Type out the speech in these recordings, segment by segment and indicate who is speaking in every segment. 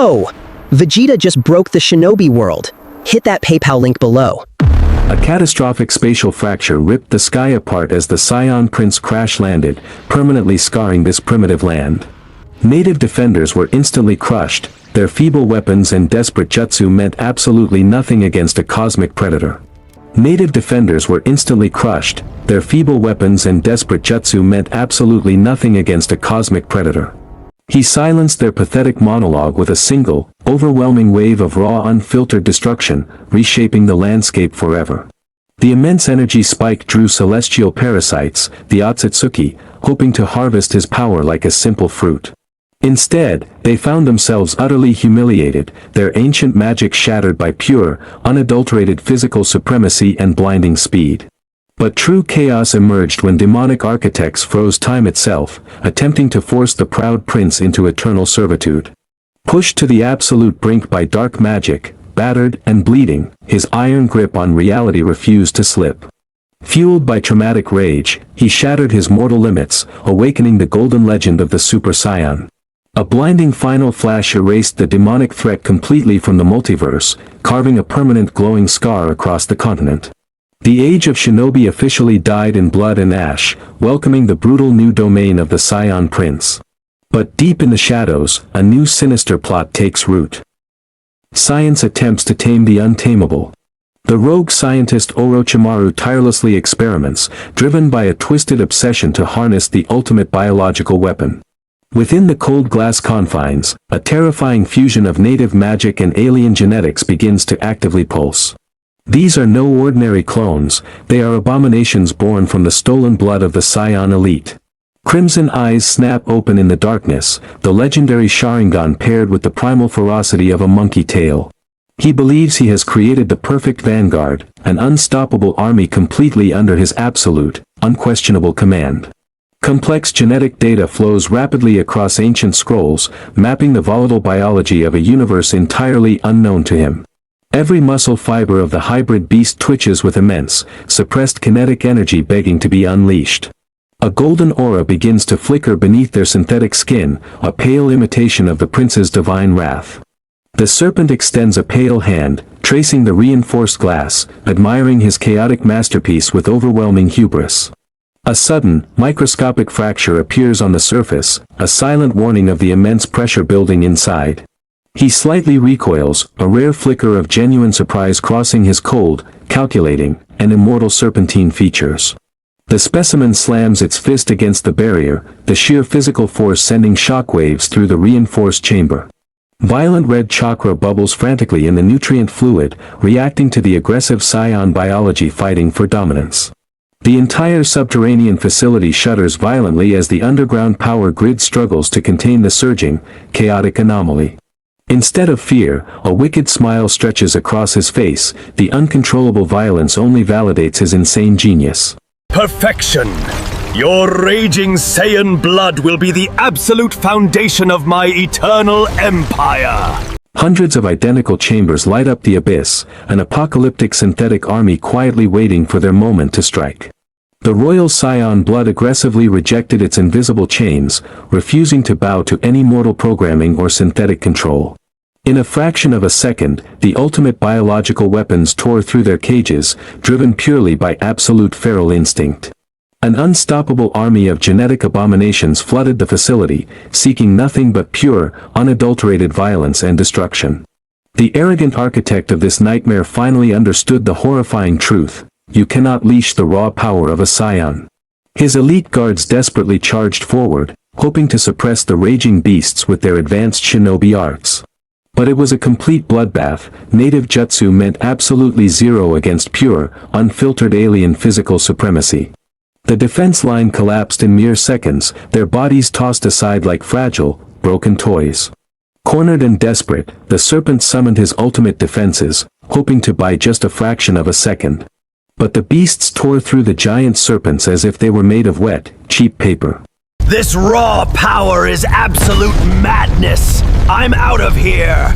Speaker 1: Whoa! Vegeta just broke the Shinobi world. Hit that PayPal link below.
Speaker 2: A catastrophic spatial fracture ripped the sky apart as the Saiyan prince crash-landed, permanently scarring this primitive land. Native defenders were instantly crushed. Their feeble weapons and desperate jutsu meant absolutely nothing against a cosmic predator. Native defenders were instantly crushed. Their feeble weapons and desperate jutsu meant absolutely nothing against a cosmic predator. He silenced their pathetic monologue with a single, overwhelming wave of raw unfiltered destruction, reshaping the landscape forever. The immense energy spike drew celestial parasites, the Otsutsuki, hoping to harvest his power like a simple fruit. Instead, they found themselves utterly humiliated, their ancient magic shattered by pure, unadulterated physical supremacy and blinding speed. But true chaos emerged when demonic architects froze time itself, attempting to force the proud prince into eternal servitude. Pushed to the absolute brink by dark magic, battered and bleeding, his iron grip on reality refused to slip. Fueled by traumatic rage, he shattered his mortal limits, awakening the golden legend of the Super Saiyan. A blinding final flash erased the demonic threat completely from the multiverse, carving a permanent glowing scar across the continent. The age of Shinobi officially died in blood and ash, welcoming the brutal new domain of the Saiyan prince. But deep in the shadows, a new sinister plot takes root. Science attempts to tame the untamable. The rogue scientist Orochimaru tirelessly experiments, driven by a twisted obsession to harness the ultimate biological weapon. Within the cold glass confines, a terrifying fusion of native magic and alien genetics begins to actively pulse. These are no ordinary clones, they are abominations born from the stolen blood of the Saiyan elite. Crimson eyes snap open in the darkness, the legendary Sharingan paired with the primal ferocity of a monkey tail. He believes he has created the perfect vanguard, an unstoppable army completely under his absolute, unquestionable command. Complex genetic data flows rapidly across ancient scrolls, mapping the volatile biology of a universe entirely unknown to him. Every muscle fiber of the hybrid beast twitches with immense, suppressed kinetic energy begging to be unleashed. A golden aura begins to flicker beneath their synthetic skin, a pale imitation of the prince's divine wrath. The serpent extends a pale hand, tracing the reinforced glass, admiring his chaotic masterpiece with overwhelming hubris. A sudden, microscopic fracture appears on the surface, a silent warning of the immense pressure building inside. He slightly recoils, a rare flicker of genuine surprise crossing his cold, calculating, and immortal serpentine features. The specimen slams its fist against the barrier, the sheer physical force sending shockwaves through the reinforced chamber. Violent red chakra bubbles frantically in the nutrient fluid, reacting to the aggressive Saiyan biology fighting for dominance. The entire subterranean facility shudders violently as the underground power grid struggles to contain the surging, chaotic anomaly. Instead of fear, a wicked smile stretches across his face, the uncontrollable violence only validates his insane genius.
Speaker 3: Perfection! Your raging Saiyan blood will be the absolute foundation of my eternal empire!
Speaker 2: Hundreds of identical chambers light up the abyss, an apocalyptic synthetic army quietly waiting for their moment to strike. The royal Saiyan blood aggressively rejected its invisible chains, refusing to bow to any mortal programming or synthetic control. In a fraction of a second, the ultimate biological weapons tore through their cages, driven purely by absolute feral instinct. An unstoppable army of genetic abominations flooded the facility, seeking nothing but pure, unadulterated violence and destruction. The arrogant architect of this nightmare finally understood the horrifying truth: you cannot leash the raw power of a Saiyan. His elite guards desperately charged forward, hoping to suppress the raging beasts with their advanced shinobi arts. But it was a complete bloodbath. Native jutsu meant absolutely zero against pure, unfiltered alien physical supremacy. The defense line collapsed in mere seconds, their bodies tossed aside like fragile, broken toys. Cornered and desperate, the serpent summoned his ultimate defenses, hoping to buy just a fraction of a second. But the beasts tore through the giant serpents as if they were made of wet, cheap paper.
Speaker 3: This raw power is absolute madness! I'm out of here!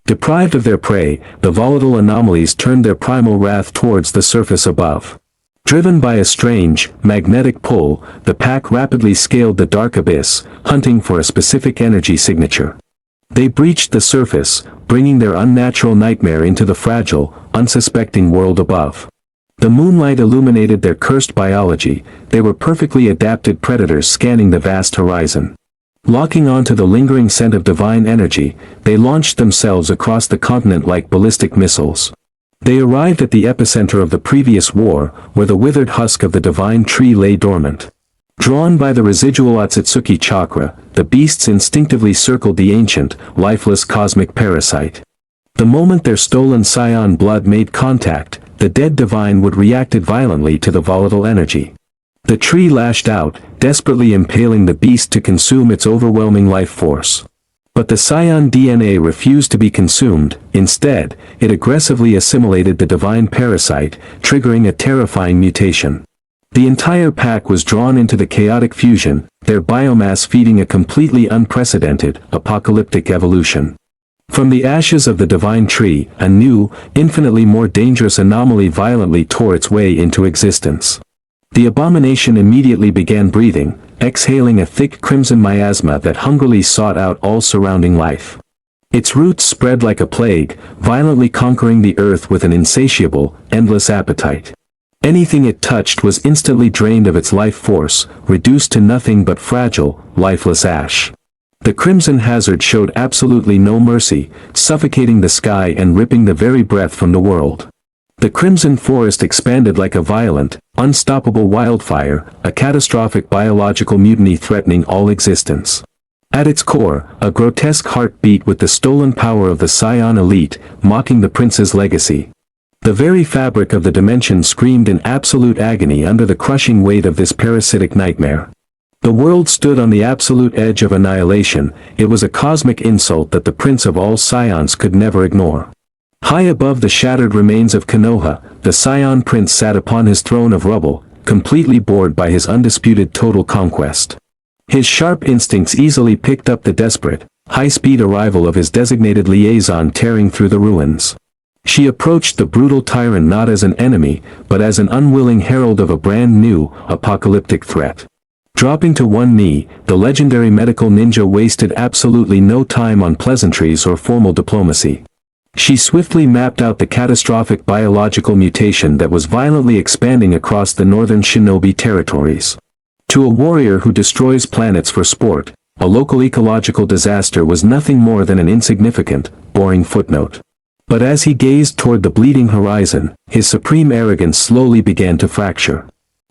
Speaker 2: Deprived of their prey, the volatile anomalies turned their primal wrath towards the surface above. Driven by a strange, magnetic pull, the pack rapidly scaled the dark abyss, hunting for a specific energy signature. They breached the surface, bringing their unnatural nightmare into the fragile, unsuspecting world above. The moonlight illuminated their cursed biology. They were perfectly adapted predators scanning the vast horizon. Locking onto the lingering scent of divine energy, they launched themselves across the continent like ballistic missiles. They arrived at the epicenter of the previous war, where the withered husk of the divine tree lay dormant. Drawn by the residual Otsutsuki chakra, the beasts instinctively circled the ancient, lifeless cosmic parasite. The moment their stolen Saiyan blood made contact, the dead divine would reacted violently to the volatile energy. The tree lashed out, desperately impaling the beast to consume its overwhelming life force. But the Saiyan DNA refused to be consumed. Instead, it aggressively assimilated the divine parasite, triggering a terrifying mutation. The entire pack was drawn into the chaotic fusion, their biomass feeding a completely unprecedented, apocalyptic evolution. From the ashes of the divine tree, a new, infinitely more dangerous anomaly violently tore its way into existence. The abomination immediately began breathing, exhaling a thick crimson miasma that hungrily sought out all surrounding life. Its roots spread like a plague, violently conquering the earth with an insatiable, endless appetite. Anything it touched was instantly drained of its life force, reduced to nothing but fragile, lifeless ash. The crimson hazard showed absolutely no mercy, suffocating the sky and ripping the very breath from the world. The crimson forest expanded like a violent, unstoppable wildfire, a catastrophic biological mutiny threatening all existence. At its core, a grotesque heart beat with the stolen power of the Saiyan elite, mocking the prince's legacy. The very fabric of the dimension screamed in absolute agony under the crushing weight of this parasitic nightmare. The world stood on the absolute edge of annihilation. It was a cosmic insult that the prince of all Saiyans could never ignore. High above the shattered remains of Konoha, the Saiyan prince sat upon his throne of rubble, completely bored by his undisputed total conquest. His sharp instincts easily picked up the desperate, high-speed arrival of his designated liaison tearing through the ruins. She approached the brutal tyrant not as an enemy, but as an unwilling herald of a brand new, apocalyptic threat. Dropping to one knee, the legendary medical ninja wasted absolutely no time on pleasantries or formal diplomacy. She swiftly mapped out the catastrophic biological mutation that was violently expanding across the northern Shinobi territories. To a warrior who destroys planets for sport, a local ecological disaster was nothing more than an insignificant, boring footnote. But as he gazed toward the bleeding horizon, his supreme arrogance slowly began to fracture.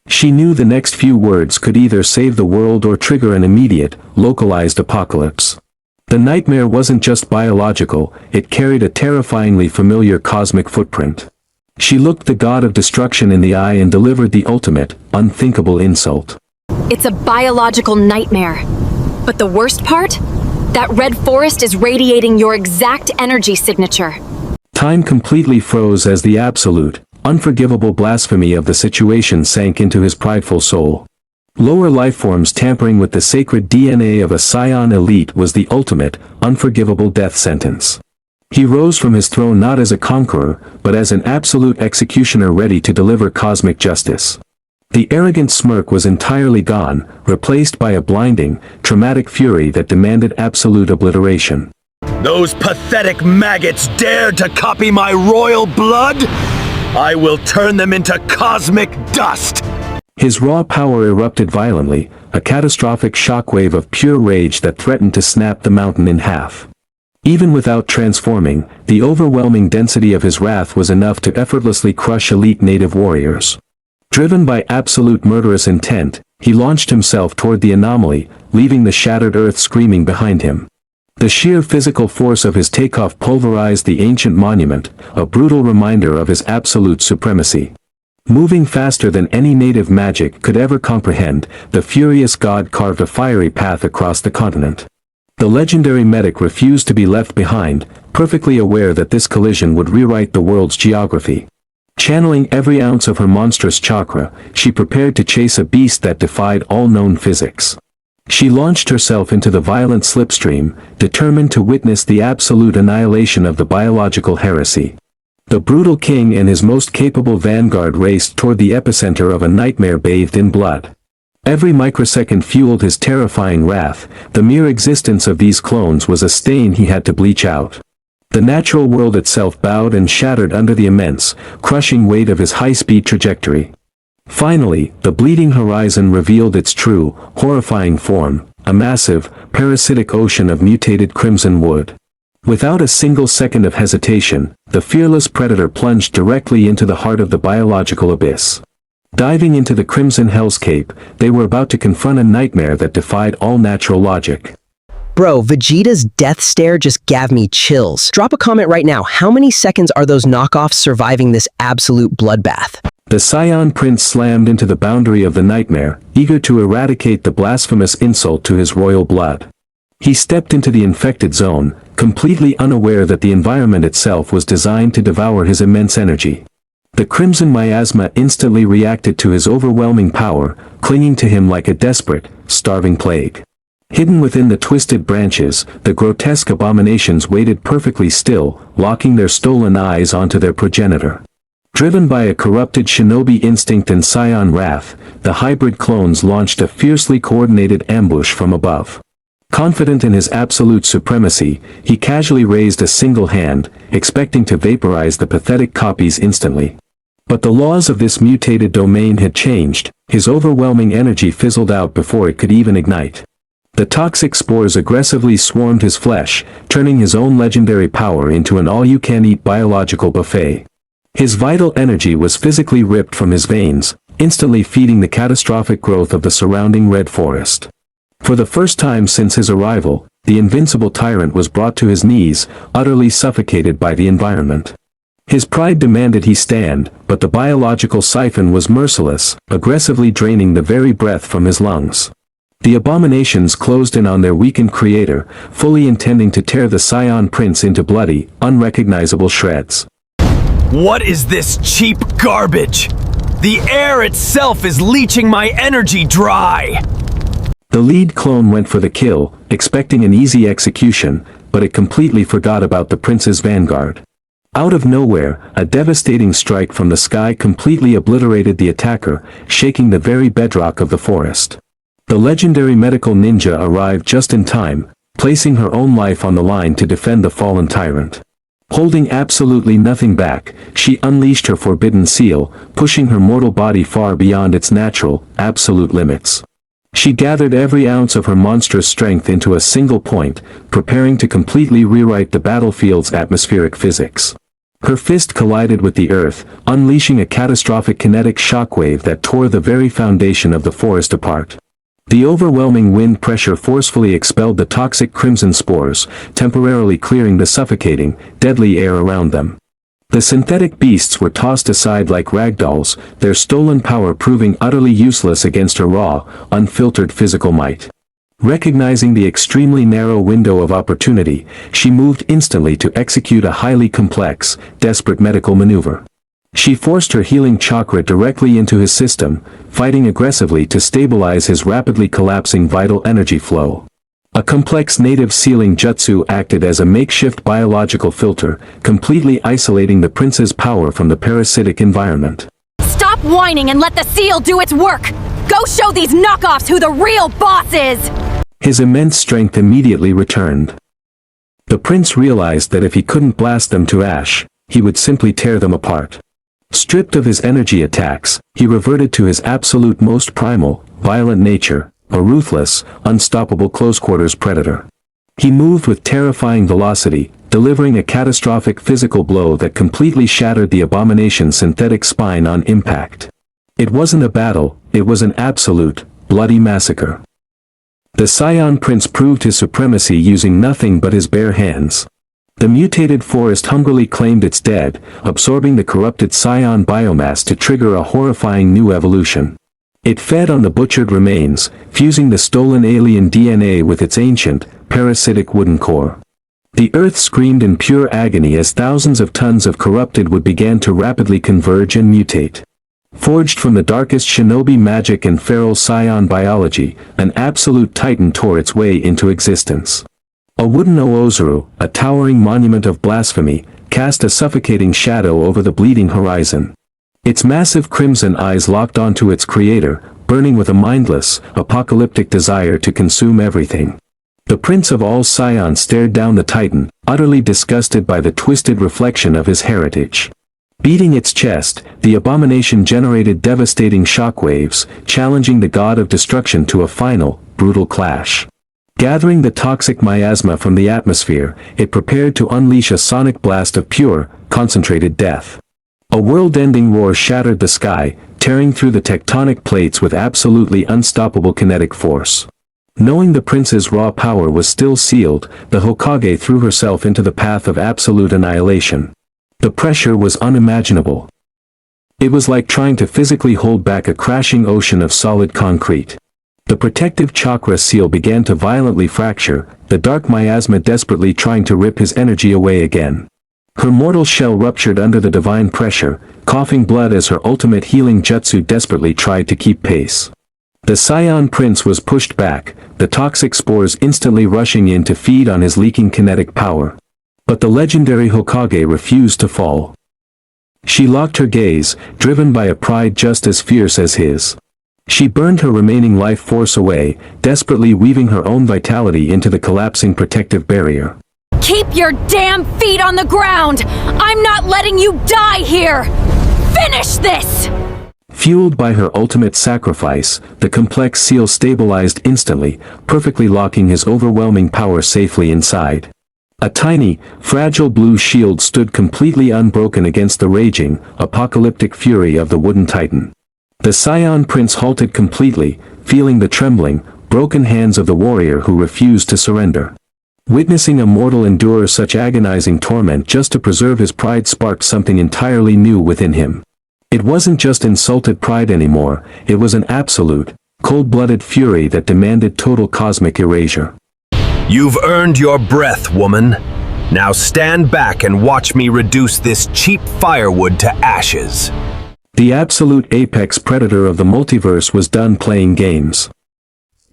Speaker 2: She knew the next few words could either save the world or trigger an immediate, localized apocalypse. The nightmare wasn't just biological, it carried a terrifyingly familiar cosmic footprint. She looked the god of destruction in the eye and delivered the ultimate, unthinkable insult.
Speaker 4: It's a biological nightmare. But the worst part? That red forest is radiating your exact energy signature.
Speaker 2: Time completely froze as the absolute, unforgivable blasphemy of the situation sank into his prideful soul. Lower lifeforms tampering with the sacred DNA of a Saiyan elite was the ultimate, unforgivable death sentence. He rose from his throne not as a conqueror, but as an absolute executioner ready to deliver cosmic justice. The arrogant smirk was entirely gone, replaced by a blinding, traumatic fury that demanded absolute obliteration.
Speaker 3: Those pathetic maggots dared to copy my royal blood? I will turn them into cosmic dust!
Speaker 2: His raw power erupted violently, a catastrophic shockwave of pure rage that threatened to snap the mountain in half. Even without transforming, the overwhelming density of his wrath was enough to effortlessly crush elite native warriors. Driven by absolute murderous intent, he launched himself toward the anomaly, leaving the shattered earth screaming behind him. The sheer physical force of his takeoff pulverized the ancient monument, a brutal reminder of his absolute supremacy. Moving faster than any native magic could ever comprehend, the furious god carved a fiery path across the continent. The legendary medic refused to be left behind, perfectly aware that this collision would rewrite the world's geography. Channeling every ounce of her monstrous chakra, she prepared to chase a beast that defied all known physics. She launched herself into the violent slipstream, determined to witness the absolute annihilation of the biological heresy. The brutal king and his most capable vanguard raced toward the epicenter of a nightmare bathed in blood. Every microsecond fueled his terrifying wrath. The mere existence of these clones was a stain he had to bleach out. The natural world itself bowed and shattered under the immense, crushing weight of his high-speed trajectory. Finally, the bleeding horizon revealed its true, horrifying form, a massive, parasitic ocean of mutated crimson wood. Without a single second of hesitation, the fearless predator plunged directly into the heart of the biological abyss. Diving into the crimson hellscape, they were about to confront a nightmare that defied all natural logic.
Speaker 1: Bro, Vegeta's death stare just gave me chills. Drop a comment right now. How many seconds are those knockoffs surviving this absolute bloodbath?
Speaker 2: The Saiyan prince slammed into the boundary of the nightmare, eager to eradicate the blasphemous insult to his royal blood. He stepped into the infected zone, completely unaware that the environment itself was designed to devour his immense energy. The crimson miasma instantly reacted to his overwhelming power, clinging to him like a desperate, starving plague. Hidden within the twisted branches, the grotesque abominations waited perfectly still, locking their stolen eyes onto their progenitor. Driven by a corrupted shinobi instinct and Saiyan wrath, the hybrid clones launched a fiercely coordinated ambush from above. Confident in his absolute supremacy, he casually raised a single hand, expecting to vaporize the pathetic copies instantly. But the laws of this mutated domain had changed. His overwhelming energy fizzled out before it could even ignite. The toxic spores aggressively swarmed his flesh, turning his own legendary power into an all-you-can-eat biological buffet. His vital energy was physically ripped from his veins, instantly feeding the catastrophic growth of the surrounding red forest. For the first time since his arrival, the invincible tyrant was brought to his knees, utterly suffocated by the environment. His pride demanded he stand, but the biological siphon was merciless, aggressively draining the very breath from his lungs. The abominations closed in on their weakened creator, fully intending to tear the Saiyan prince into bloody, unrecognizable shreds.
Speaker 3: What is this cheap garbage? The air itself is leaching my energy dry!
Speaker 2: The lead clone went for the kill, expecting an easy execution, but it completely forgot about the prince's vanguard. Out of nowhere, a devastating strike from the sky completely obliterated the attacker, shaking the very bedrock of the forest. The legendary medical ninja arrived just in time, placing her own life on the line to defend the fallen tyrant. Holding absolutely nothing back, she unleashed her forbidden seal, pushing her mortal body far beyond its natural, absolute limits. She gathered every ounce of her monstrous strength into a single point, preparing to completely rewrite the battlefield's atmospheric physics. Her fist collided with the earth, unleashing a catastrophic kinetic shockwave that tore the very foundation of the forest apart. The overwhelming wind pressure forcefully expelled the toxic crimson spores, temporarily clearing the suffocating, deadly air around them. The synthetic beasts were tossed aside like ragdolls, their stolen power proving utterly useless against her raw, unfiltered physical might. Recognizing the extremely narrow window of opportunity, she moved instantly to execute a highly complex, desperate medical maneuver. She forced her healing chakra directly into his system, fighting aggressively to stabilize his rapidly collapsing vital energy flow. A complex native sealing jutsu acted as a makeshift biological filter, completely isolating the prince's power from the parasitic environment.
Speaker 4: Stop whining and let the seal do its work! Go show these knockoffs who the real boss is!
Speaker 2: His immense strength immediately returned. The prince realized that if he couldn't blast them to ash, he would simply tear them apart. Stripped of his energy attacks, he reverted to his absolute most primal, violent nature, a ruthless, unstoppable close-quarters predator. He moved with terrifying velocity, delivering a catastrophic physical blow that completely shattered the abomination's synthetic spine on impact. It wasn't a battle, it was an absolute, bloody massacre. The Saiyan prince proved his supremacy using nothing but his bare hands. The mutated forest hungrily claimed its dead, absorbing the corrupted Saiyan biomass to trigger a horrifying new evolution. It fed on the butchered remains, fusing the stolen alien DNA with its ancient, parasitic wooden core. The earth screamed in pure agony as thousands of tons of corrupted wood began to rapidly converge and mutate. Forged from the darkest shinobi magic and feral Saiyan biology, an absolute titan tore its way into existence. A wooden Oozuru, a towering monument of blasphemy, cast a suffocating shadow over the bleeding horizon. Its massive crimson eyes locked onto its creator, burning with a mindless, apocalyptic desire to consume everything. The Prince of all Saiyans stared down the Titan, utterly disgusted by the twisted reflection of his heritage. Beating its chest, the abomination generated devastating shockwaves, challenging the god of destruction to a final, brutal clash. Gathering the toxic miasma from the atmosphere, it prepared to unleash a sonic blast of pure, concentrated death. A world-ending roar shattered the sky, tearing through the tectonic plates with absolutely unstoppable kinetic force. Knowing the prince's raw power was still sealed, the Hokage threw herself into the path of absolute annihilation. The pressure was unimaginable. It was like trying to physically hold back a crashing ocean of solid concrete. The protective chakra seal began to violently fracture, the dark miasma desperately trying to rip his energy away again. Her mortal shell ruptured under the divine pressure, coughing blood as her ultimate healing jutsu desperately tried to keep pace. The Saiyan prince was pushed back, the toxic spores instantly rushing in to feed on his leaking kinetic power. But the legendary Hokage refused to fall. She locked her gaze, driven by a pride just as fierce as his. She burned her remaining life force away, desperately weaving her own vitality into the collapsing protective barrier.
Speaker 4: Keep your damn feet on the ground! I'm not letting you die here! Finish this!
Speaker 2: Fueled by her ultimate sacrifice, the complex seal stabilized instantly, perfectly locking his overwhelming power safely inside. A tiny, fragile blue shield stood completely unbroken against the raging, apocalyptic fury of the wooden titan. The Saiyan prince halted completely, feeling the trembling, broken hands of the warrior who refused to surrender. Witnessing a mortal endure such agonizing torment just to preserve his pride sparked something entirely new within him. It wasn't just insulted pride anymore, it was an absolute, cold-blooded fury that demanded total cosmic erasure.
Speaker 3: You've earned your breath, woman. Now stand back and watch me reduce this cheap firewood to ashes.
Speaker 2: The absolute apex predator of the multiverse was done playing games.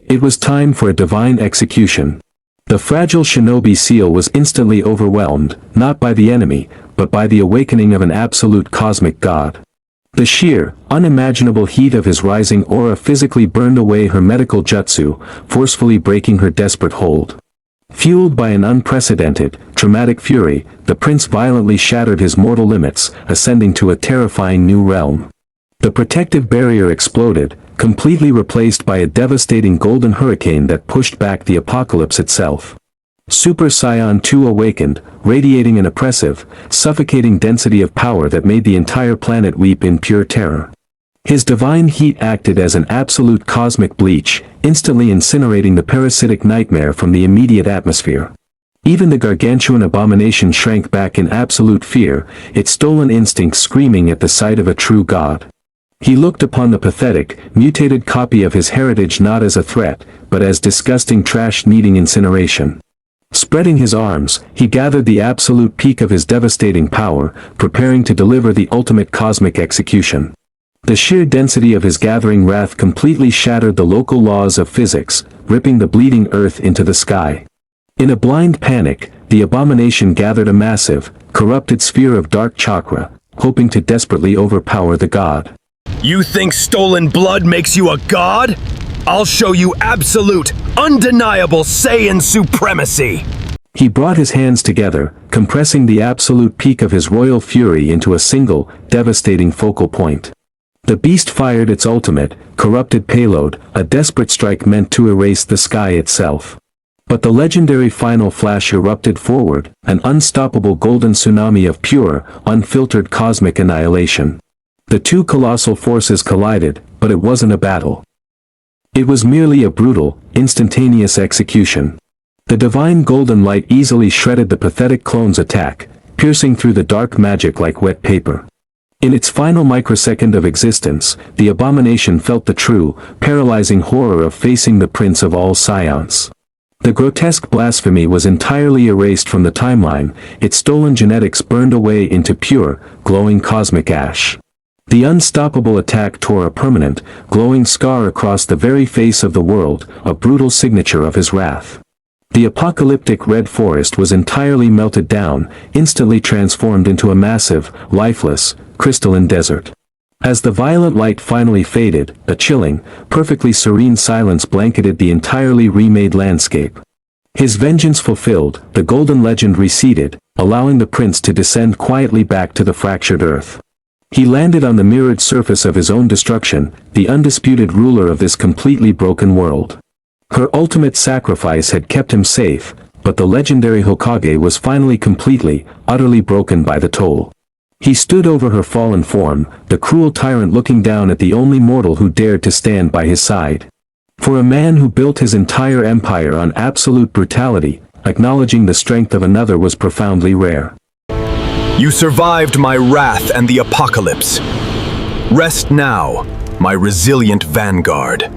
Speaker 2: It was time for a divine execution. The fragile Shinobi seal was instantly overwhelmed, not by the enemy, but by the awakening of an absolute cosmic god. The sheer, unimaginable heat of his rising aura physically burned away her medical jutsu, forcefully breaking her desperate hold. Fueled by an unprecedented, traumatic fury, the prince violently shattered his mortal limits, ascending to a terrifying new realm. The protective barrier exploded, completely replaced by a devastating golden hurricane that pushed back the apocalypse itself. Super Saiyan 2 awakened, radiating an oppressive, suffocating density of power that made the entire planet weep in pure terror. His divine heat acted as an absolute cosmic bleach, instantly incinerating the parasitic nightmare from the immediate atmosphere. Even the gargantuan abomination shrank back in absolute fear, its stolen instincts screaming at the sight of a true god. He looked upon the pathetic, mutated copy of his heritage not as a threat, but as disgusting trash needing incineration. Spreading his arms, he gathered the absolute peak of his devastating power, preparing to deliver the ultimate cosmic execution. The sheer density of his gathering wrath completely shattered the local laws of physics, ripping the bleeding earth into the sky. In a blind panic, the abomination gathered a massive, corrupted sphere of dark chakra, hoping to desperately overpower the god.
Speaker 3: You think stolen blood makes you a god? I'll show you absolute, undeniable Saiyan supremacy!
Speaker 2: He brought his hands together, compressing the absolute peak of his royal fury into a single, devastating focal point. The beast fired its ultimate, corrupted payload, a desperate strike meant to erase the sky itself. But the legendary final flash erupted forward, an unstoppable golden tsunami of pure, unfiltered cosmic annihilation. The two colossal forces collided, but it wasn't a battle. It was merely a brutal, instantaneous execution. The divine golden light easily shredded the pathetic clone's attack, piercing through the dark magic like wet paper. In its final microsecond of existence, the abomination felt the true, paralyzing horror of facing the prince of all Saiyans. The grotesque blasphemy was entirely erased from the timeline, its stolen genetics burned away into pure, glowing cosmic ash. The unstoppable attack tore a permanent, glowing scar across the very face of the world, a brutal signature of his wrath. The apocalyptic red forest was entirely melted down, instantly transformed into a massive, lifeless, crystalline desert. As the violet light finally faded, a chilling, perfectly serene silence blanketed the entirely remade landscape. His vengeance fulfilled, the golden legend receded, allowing the prince to descend quietly back to the fractured earth. He landed on the mirrored surface of his own destruction, the undisputed ruler of this completely broken world. Her ultimate sacrifice had kept him safe, but the legendary Hokage was finally completely, utterly broken by the toll. He stood over her fallen form, the cruel tyrant looking down at the only mortal who dared to stand by his side. For a man who built his entire empire on absolute brutality, acknowledging the strength of another was profoundly rare.
Speaker 3: You survived my wrath and the apocalypse. Rest now, my resilient vanguard.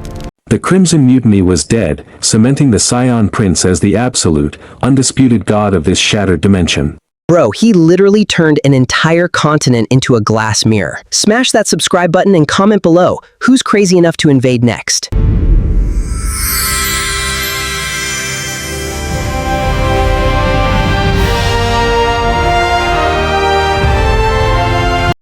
Speaker 2: The Crimson Mutiny was dead, cementing the Saiyan Prince as the absolute, undisputed god of this shattered dimension.
Speaker 1: Bro, he literally turned an entire continent into a glass mirror. Smash that subscribe button and comment below. Who's crazy enough to invade next?